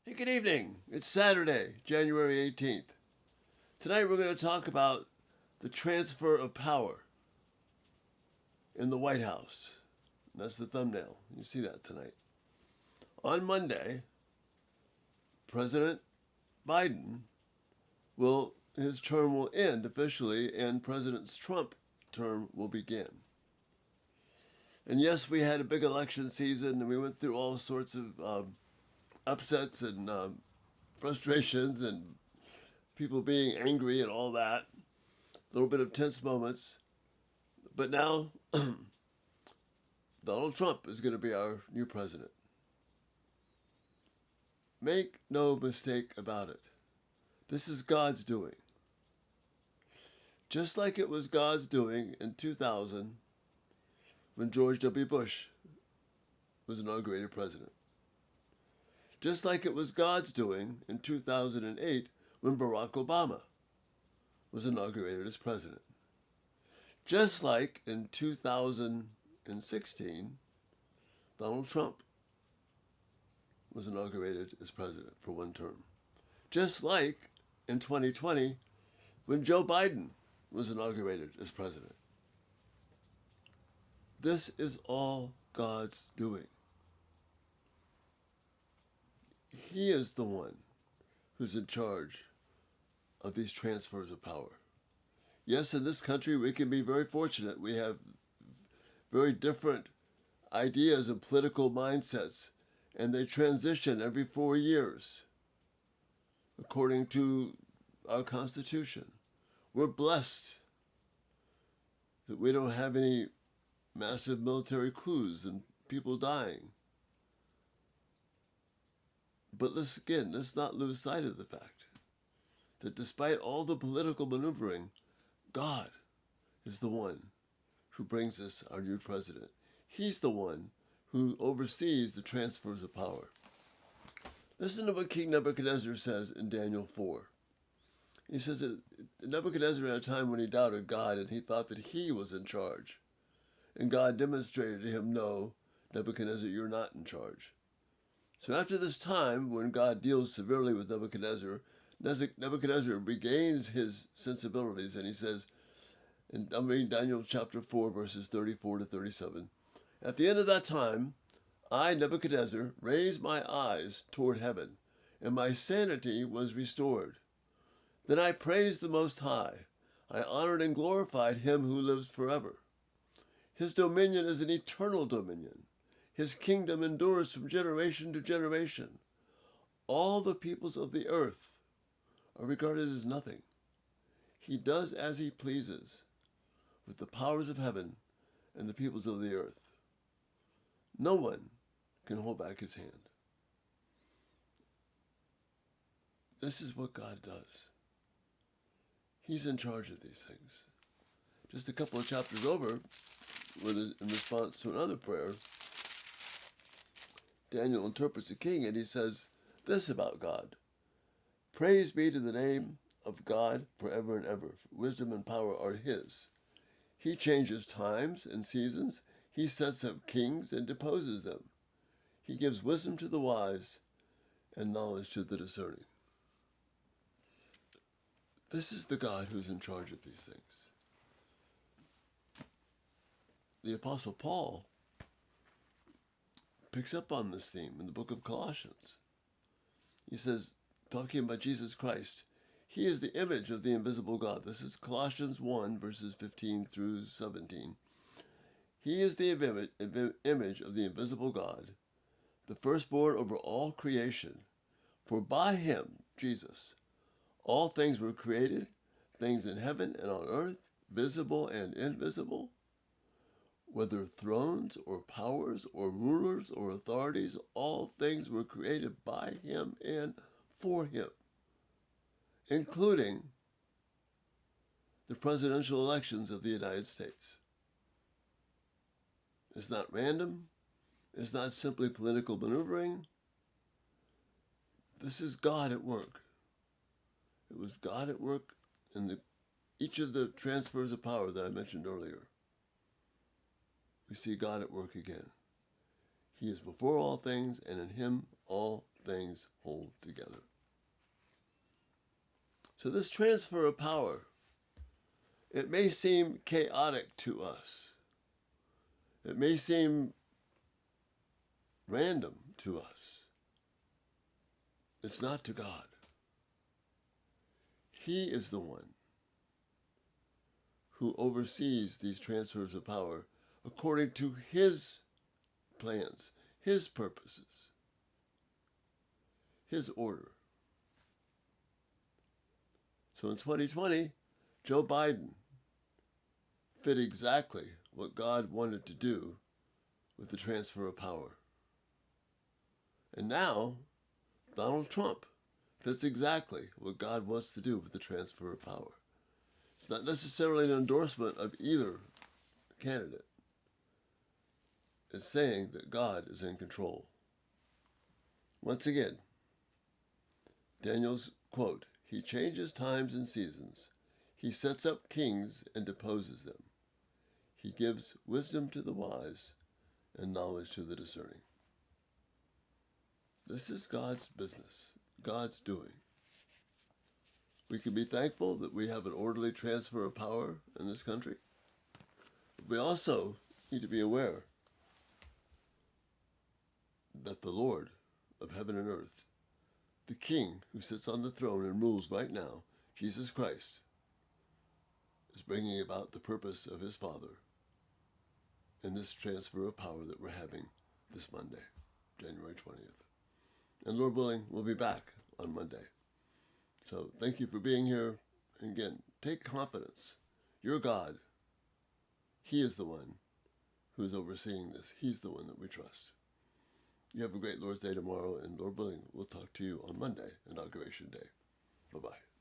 Hey, good evening. It's Saturday, January 18th. Tonight we're going to talk about the transfer of power in the White House. That's the thumbnail. You see that tonight. On Monday, President Biden his term will end officially and President Trump's term will begin. And yes, we had a big election season and we went through all sorts of upsets and frustrations and people being angry and all that. A little bit of tense moments. But now, Donald Trump is going to be our new president. Make no mistake about it. This is God's doing. Just like it was God's doing in 2000 when George W. Bush was inaugurated president. Just like it was God's doing in 2008 when Barack Obama was inaugurated as president. Just like in 2016, Donald Trump was inaugurated as president for one term. Just like in 2020 when Joe Biden was inaugurated as president. This is all God's doing. He is the one who's in charge of these transfers of power. Yes, in this country we can be very fortunate. We have very different ideas and political mindsets, and they transition every 4 years according to our Constitution. We're blessed that we don't have any massive military coups and people dying. But let's not lose sight of the fact that despite all the political maneuvering, God is the one who brings us our new president. He's the one who oversees the transfers of power. Listen to what King Nebuchadnezzar says in Daniel 4. He says that Nebuchadnezzar had a time when he doubted God and he thought that he was in charge. And God demonstrated to him, no, Nebuchadnezzar, you're not in charge. So after this time, when God deals severely with Nebuchadnezzar, Nebuchadnezzar regains his sensibilities and he says, and I'm reading Daniel chapter 4, verses 34 to 37. At the end of that time, I, Nebuchadnezzar, raised my eyes toward heaven, and my sanity was restored. Then I praised the Most High. I honored and glorified him who lives forever. His dominion is an eternal dominion. His kingdom endures from generation to generation. All the peoples of the earth are regarded as nothing. He does as he pleases with the powers of heaven and the peoples of the earth. No one can hold back his hand. This is what God does. He's in charge of these things. Just a couple of chapters over, in response to another prayer, Daniel interprets the king and he says this about God. Praise be to the name of God forever and ever. Wisdom and power are his. He changes times and seasons. He sets up kings and deposes them. He gives wisdom to the wise and knowledge to the discerning. This is the God who's in charge of these things. The Apostle Paul picks up on this theme in the book of Colossians. He says, talking about Jesus Christ, he is the image of the invisible God. This is Colossians 1, verses 15 through 17. He is the image of the invisible God, the firstborn over all creation. For by him, Jesus, all things were created, things in heaven and on earth, visible and invisible, whether thrones or powers or rulers or authorities, all things were created by him and for him, including the presidential elections of the United States. It's not random. It's not simply political maneuvering. This is God at work. It was God at work in each of the transfers of power that I mentioned earlier. We see God at work again. He is before all things, and in him all things hold together. So this transfer of power, it may seem chaotic to us. It may seem random to us. It's not to God. He is the one who oversees these transfers of power according to his plans, his purposes, his order. So in 2020, Joe Biden fit exactly what God wanted to do with the transfer of power. And now, Donald Trump fits exactly what God wants to do with the transfer of power. It's not necessarily an endorsement of either candidate. It's saying that God is in control. Once again, Daniel's quote, "He changes times and seasons. He sets up kings and deposes them. He gives wisdom to the wise and knowledge to the discerning." This is God's business, God's doing. We can be thankful that we have an orderly transfer of power in this country. But we also need to be aware that the Lord of heaven and earth, the King who sits on the throne and rules right now, Jesus Christ, is bringing about the purpose of his Father in this transfer of power that we're having this Monday, January 20th. And Lord willing, we'll be back on Monday. So thank you for being here. And again, take confidence. Your God, he is the one who is overseeing this. He's the one that we trust. You have a great Lord's Day tomorrow, and Lord willing, we'll talk to you on Monday, Inauguration Day. Bye-bye.